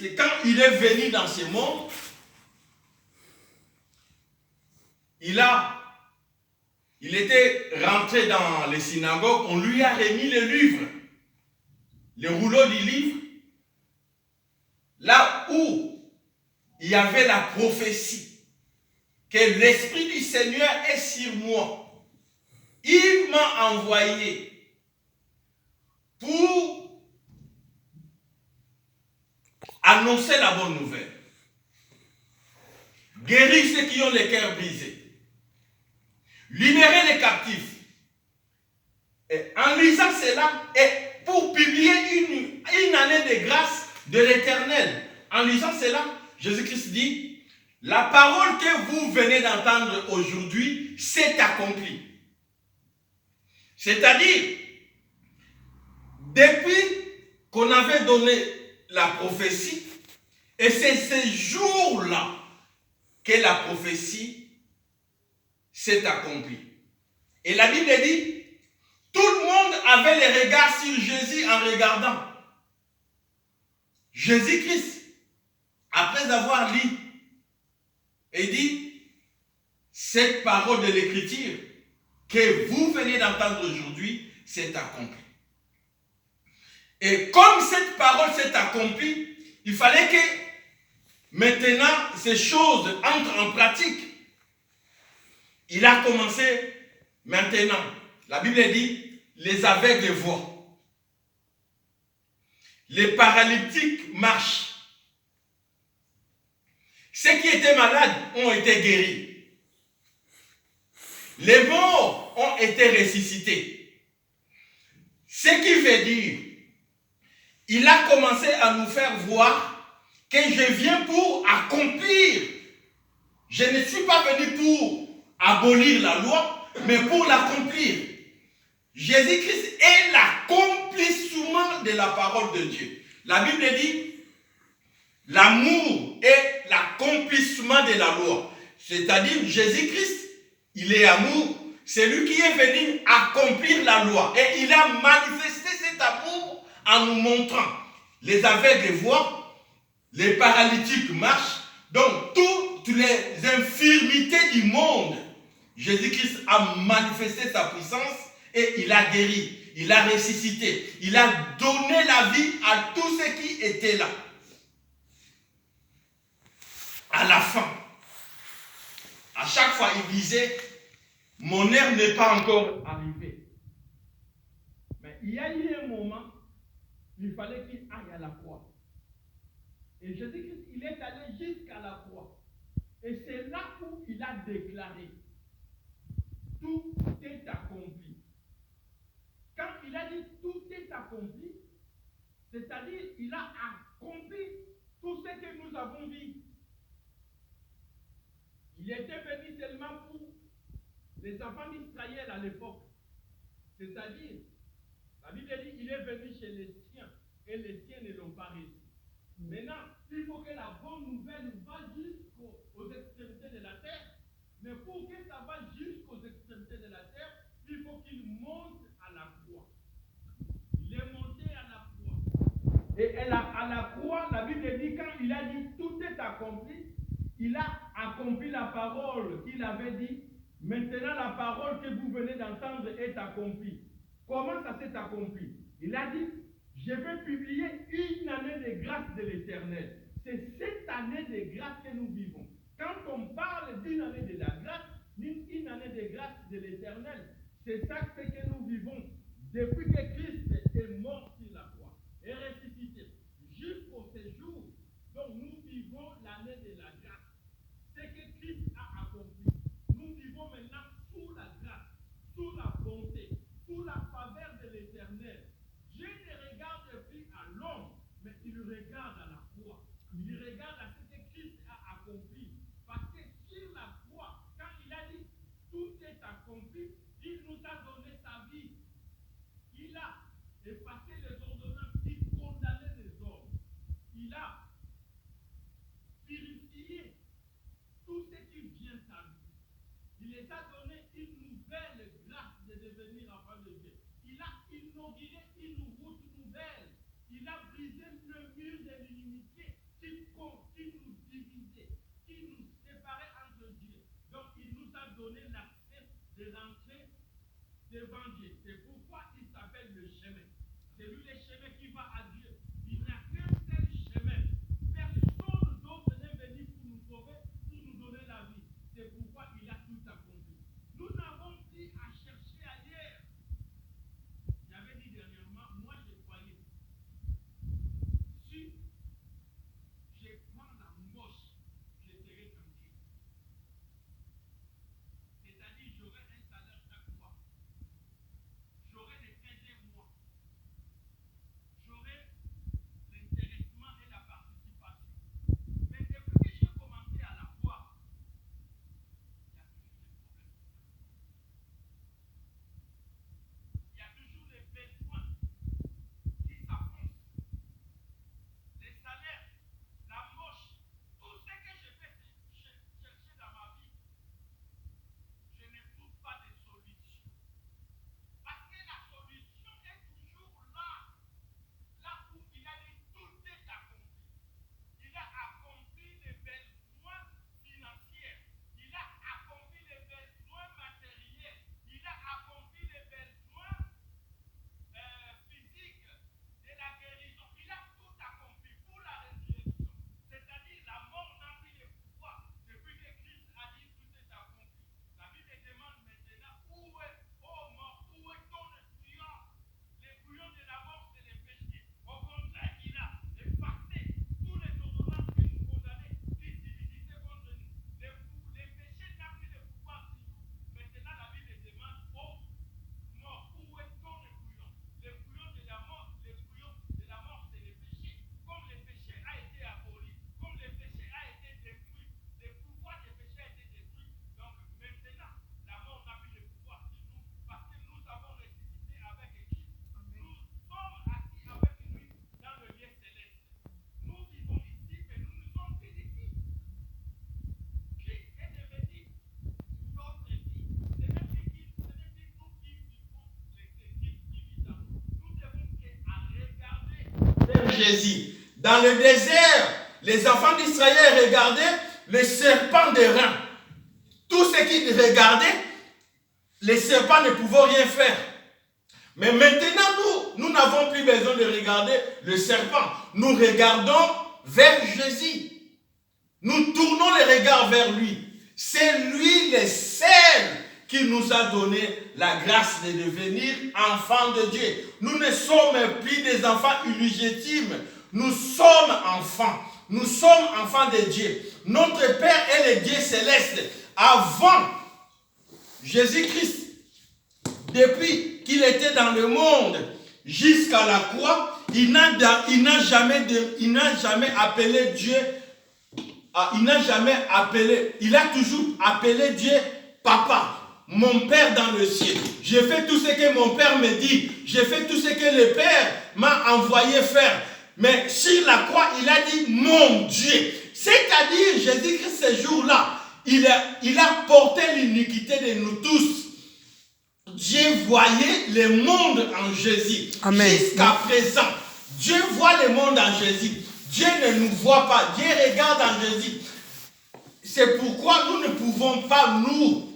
Jésus-Christ, quand il est venu dans ce monde, il était rentré dans les synagogues, on lui a remis les livres, les rouleaux du livre, là où il y avait la prophétie, que l'Esprit du Seigneur est sur moi. Il m'a envoyé pour annoncer la bonne nouvelle, guérir ceux qui ont les cœurs brisés, libérer les captifs. Et en lisant cela, et pour publier une année de grâce de l'Éternel, en lisant cela, Jésus-Christ dit, la parole que vous venez d'entendre aujourd'hui s'est accomplie. C'est-à-dire, depuis qu'on avait donné la prophétie, et c'est ce jour-là que la prophétie s'est accomplie. Et la Bible dit, tout le monde avait les regards sur Jésus en regardant Jésus-Christ. Après avoir lu, et dit, cette parole de l'Écriture que vous venez d'entendre aujourd'hui s'est accomplie. Et comme cette parole s'est accomplie, il fallait que maintenant ces choses entrent en pratique. Il a commencé maintenant. La Bible dit, les aveugles voient. Les paralytiques marchent. Ceux qui étaient malades ont été guéris. Les morts ont été ressuscités. Ce qui veut dire, il a commencé à nous faire voir que je viens pour accomplir. Je ne suis pas venu pour abolir la loi, mais pour l'accomplir. Jésus-Christ est l'accomplissement de la parole de Dieu. La Bible dit, l'amour est l'accomplissement de la loi. C'est-à-dire, Jésus-Christ, il est amour. C'est lui qui est venu accomplir la loi. Et il a manifesté cet amour en nous montrant. Les aveugles voient, les paralytiques marchent. Donc, toutes les infirmités du monde, Jésus-Christ a manifesté sa puissance et il a guéri, il a ressuscité, il a donné la vie à tous ceux qui étaient là. À la fin, à chaque fois, il disait, mon heure n'est pas encore arrivée. Mais il y a eu un moment, il fallait qu'il aille à la croix. Et Jésus-Christ, il est allé jusqu'à la croix. Et c'est là où il a déclaré, tout est accompli. Quand il a dit tout est accompli, c'est-à-dire il a accompli tout ce que nous avons dit. Il était venu seulement pour les enfants d'Israël à l'époque. C'est-à-dire, la Bible dit qu'il est venu chez les siens et les siens ne l'ont pas reçu. Maintenant, il faut que la bonne nouvelle va jusqu'aux extrémités de la terre. Mais pour que ça va jusqu'aux extrémités de la terre, il faut qu'il monte à la croix. Il est monté à la croix. Et à la croix, la Bible dit, quand il a dit tout est accompli, il a accompli la parole qu'il avait dit. Maintenant, la parole que vous venez d'entendre est accomplie. Comment ça s'est accompli? Il a dit, je vais publier une année de grâce de l'Éternel. C'est cette année de grâce que nous vivons. Quand on parle d'une année de la grâce, une année de grâce de l'Éternel, c'est ça que nous vivons depuis que Christ est mort sur la croix et ressuscité jusqu'au séjour. Donc nous vivons l'année de la grâce. Ce que Christ a accompli. Nous vivons maintenant sous la grâce, sous la bonté, sous la faveur de l'Éternel. Dieu ne regarde plus à l'homme, mais il regarde à la croix. Il regarde à ce que Christ a accompli. Parce que sur la croix, quand il a dit tout est accompli, il nous a donné sa vie. Il a effacé les ordonnances, il condamnait les hommes. Il a purifié tout ce qui vient à lui. Il les a donné une nouvelle grâce de devenir enfant de Dieu. Il a inauguré une route nouvelle. Il a brisé le mur de l'inimitié devant Dieu. C'est pourquoi il s'appelle le chemin. C'est lui le chemin qui va à Dieu. Il n'y a qu'un seul chemin. Personne d'autre n'est venu pour nous sauver, pour nous donner la vie. C'est pourquoi il a tout accompli. Nous n'avons plus à chercher ailleurs. J'avais dit dernièrement, moi je croyais, si je prends la moche, je serai tranquille. C'est-à-dire, j'aurai un salaire chaque mois. J'aurai les 13e mois. J'aurai l'intéressement et la participation. Mais depuis que j'ai commencé à la voir, il y a toujours des besoins qui s'affrontent. Les salaires, la moche, tout ce que je fais chercher dans ma vie, je ne trouve pas de solution. Parce que la solution est toujours là. Là où il a dit tout est accompli. Il a accompli les besoins financiers. Il a accompli les besoins matériels. Il a accompli les besoins physiques de la guérison. Il a tout accompli pour la résurrection. C'est-à-dire la mort n'a plus de pouvoir. Depuis que Christ a dit tout est accompli. La Bible demande maintenant où est, oh mort, où est ton bouillon? Les bouillons de la mort, c'est les péchés. Au contraire, il a effacé tous les ordonnances qui nous condamnaient, qui divisaient contre nous. Les péchés n'ont plus de pouvoir sur nous. Maintenant, la Bible demande, oh mort, où est ton bouillon? Les bouillons de la mort, les bouillons de la mort, c'est les péchés. Comme le péché a été aboli, comme le péché a été détruit, le pouvoir des péchés a été détruit. Donc maintenant, la mort n'a plus de pouvoir sur nous parce que nous avons ressuscité avec Christ. Nous sommes assis avec lui dans le lieu céleste. Nous vivons ici, mais nous ne sommes plus ici. Christ est devenu notre vie. Ce n'est plus nous qui vivons les Christ qui vit en nous. Nous devons regarder vers Jésus. Dans le désert, les enfants d'Israël regardaient le serpent des reins. Tout ce qu'ils regardaient, les serpents ne pouvaient rien faire. Mais maintenant, nous n'avons plus besoin de regarder le serpent. Nous regardons vers Jésus. Nous tournons les regards vers lui. C'est lui le seul qui nous a donné la grâce de devenir enfants de Dieu. Nous ne sommes plus des enfants illégitimes. Nous sommes enfants. Nous sommes enfants de Dieu. Notre Père est le Dieu céleste. Avant Jésus-Christ, depuis qu'il était dans le monde jusqu'à la croix, il n'a jamais appelé Dieu. Il n'a jamais appelé. Il a toujours appelé Dieu Papa. Mon Père dans le ciel. Je fais tout ce que mon Père me dit. Je fais tout ce que le Père m'a envoyé faire. Mais sur la croix, il a dit mon Dieu. C'est-à-dire, Jésus-Christ, ce jour-là, il a porté l'iniquité de nous tous. Dieu voyait le monde en Jésus. Amen. Jusqu'à présent, Dieu voit le monde en Jésus. Dieu ne nous voit pas. Dieu regarde en Jésus. C'est pourquoi nous ne pouvons pas nous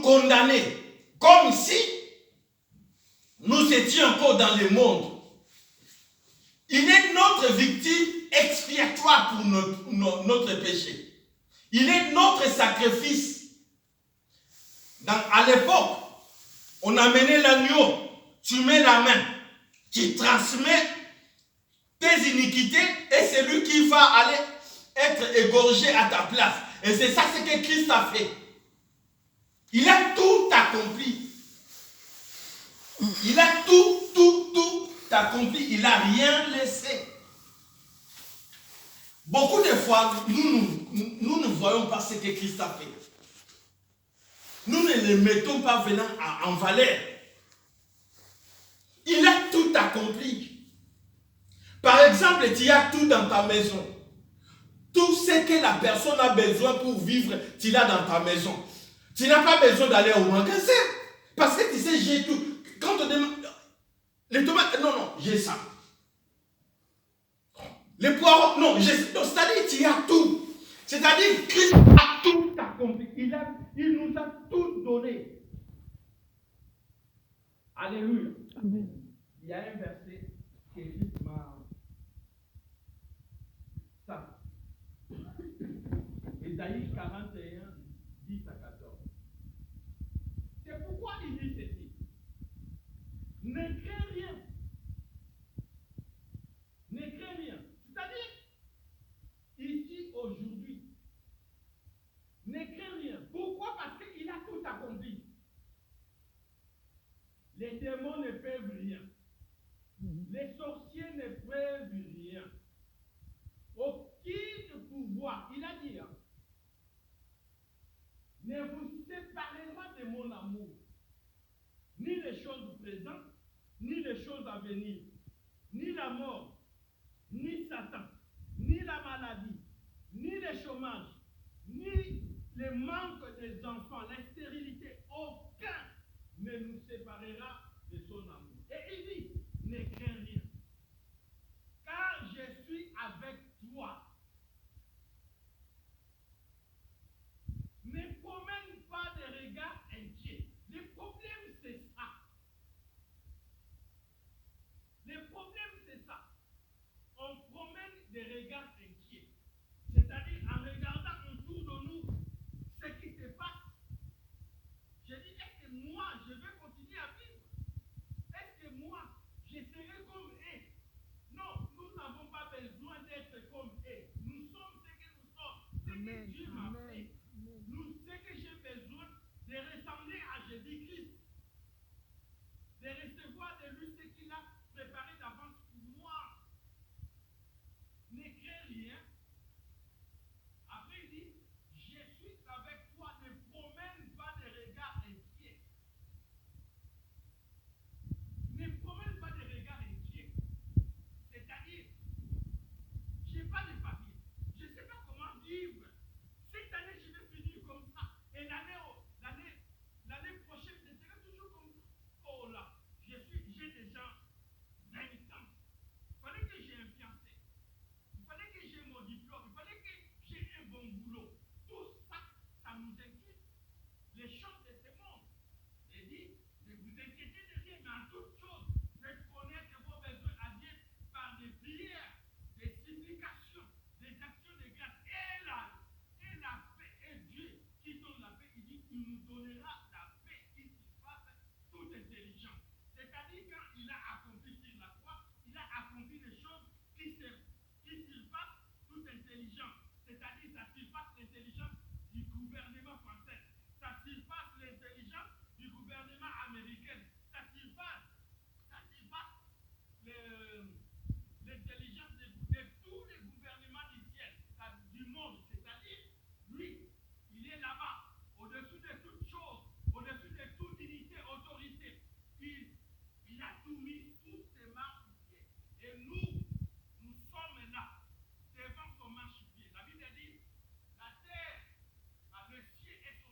condamner comme si nous étions encore dans le monde. Il est notre victime expiatoire pour notre péché. Il est notre sacrifice. À l'époque, on amenait l'agneau, tu mets la main, tu transmets tes iniquités et c'est lui qui va aller être égorgé à ta place. Et c'est ça ce que Christ a fait. Il a tout accompli. Il a tout accompli. Il n'a rien laissé. Beaucoup de fois, nous ne voyons pas ce que Christ a fait. Nous ne le mettons pas venant en valeur. Il a tout accompli. Par exemple, tu as tout dans ta maison. Tout ce que la personne a besoin pour vivre, tu l'as dans ta maison. Tu n'as pas besoin d'aller au magasin. Parce que tu sais, j'ai tout. Quand on demande... Les tomates, non, j'ai ça. Les poireaux, non, j'ai ça. C'est-à-dire, tu as tout. C'est-à-dire, Christ a tout accompli. Il nous a tout donné. Alléluia. Amen. Il y a un verset qui est justement ça. Ésaïe 41, 10 à 14. C'est pourquoi il dit ceci. Ne crains rien. Ne crains rien. C'est-à-dire, ici, aujourd'hui, ne crains rien. Pourquoi? Parce qu'il a tout accompli. Les démons ne peuvent rien. Les sorciers ne peuvent rien. Aucun pouvoir, il a dit, hein, ne vous séparera de mon amour. Ni les choses présentes, ni les choses à venir, ni la mort, ni Satan, ni la maladie, ni le chômage, ni le manque des enfants, la stérilité, aucun ne nous séparera de son amour. Et il dit, ne crains rien, car je suis avec toi. Ne promène pas de regards inquiets. Le problème, c'est ça. Le problème, c'est ça. On promène des regards inquiets. C'est-à-dire en regardant autour de nous ce qui se passe. Je dis, est-ce que moi, je vais continuer à vivre? Est-ce que moi, je serai comme eux? Non, nous n'avons pas besoin d'être comme eux. Nous sommes ce que nous sommes. Ce que Dieu m'a fait. Nous, ce que j'ai besoin de ressembler à Jésus-Christ. De recevoir de lui ce qu'il a préparé d'avance pour moi. Ne crains rien. Après, il dit, je suis avec toi, ne promène pas de regards inquiets. Ne promène pas de regards inquiets. C'est-à-dire, je n'ai pas de papier. Je ne sais pas comment vivre. Cette année, je vais finir comme ça. Et l'année prochaine, je serai toujours comme ça. Oh là, j'ai déjà 20 ans. Il fallait que j'ai un fiancé. Il fallait que j'ai mon diplôme. Il fallait que j'ai un bon boulot. Tout ça, ça nous inquiète. Les choses de ce monde. Il dit, ne vous inquiétez de rien, mais en toute chose, faites connaître vos besoins à Dieu par des prières, des supplications, des actions de grâce. Et la paix, et Dieu qui donne la paix, il dit, il nous donnera la paix qui surpasse toute intelligence. C'est-à-dire, quand il a accompli sur la croix, il a accompli des choses qui surpassent toute intelligence. C'est-à-dire, ça surpasse l'intelligence du gouvernement français. Ça surpasse l'intelligence du gouvernement américain. Ça surpasse l'intelligence de tous les gouvernements du ciel, du monde. C'est-à-dire, lui, il est là-bas, au-dessus de toutes choses, au-dessus de toute unité, autorité. Il a tout mis sous ses marchepieds. Et nous sommes là, devant son marchepied. La Bible dit, la terre a le ciel et son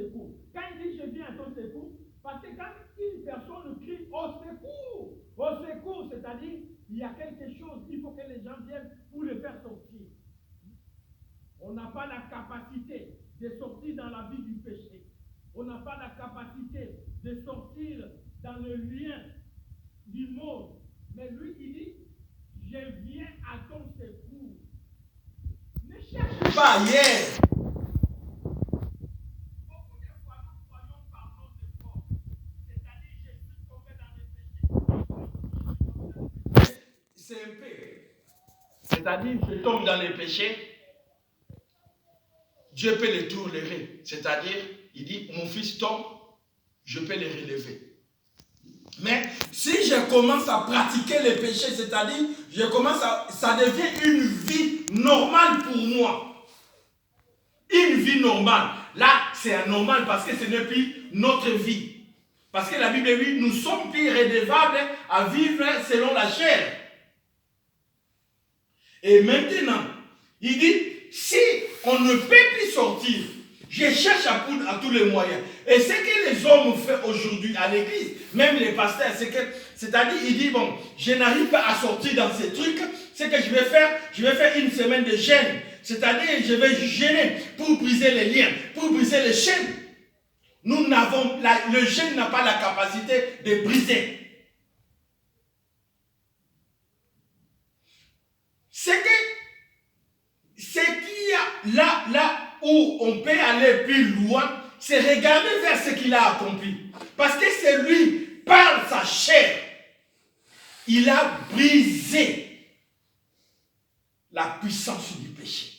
secours. Quand il dit je viens à ton secours, parce que quand une personne crie au secours, c'est-à-dire il y a quelque chose, il faut que les gens viennent pour le faire sortir. On n'a pas la capacité de sortir dans la vie du péché. On n'a pas la capacité de sortir dans le lien du monde. Mais lui, il dit, je viens à ton secours. Ne cherche pas ailleurs. Beaucoup de fois, nous croyons par nos efforts. C'est-à-dire, je suis tombé dans les péchés. C'est un peu. C'est-à-dire, je tombe dans les péchés. Dieu peut les tolérer. C'est-à-dire, il dit, mon fils tombe, je peux les relever. Mais si je commence à pratiquer les péchés, c'est-à-dire, ça devient une vie normale pour moi. Une vie normale. Là, c'est anormal parce que ce n'est plus notre vie. Parce que la Bible dit, nous sommes plus redevables à vivre selon la chair. Et maintenant, il dit, si on ne peut plus sortir, je cherche à tous les moyens. Et ce que les hommes font aujourd'hui à l'église, même les pasteurs, c'est-à-dire, il dit, bon, je n'arrive pas à sortir dans ces trucs, ce que je vais faire une semaine de jeûne. C'est-à-dire, je vais jeûner pour briser les liens, pour briser les chaînes. Le jeûne n'a pas la capacité de briser. Ce qu'il y a là où on peut aller plus loin, c'est regarder vers ce qu'il a accompli. Parce que c'est lui, par sa chair, il a brisé la puissance du péché.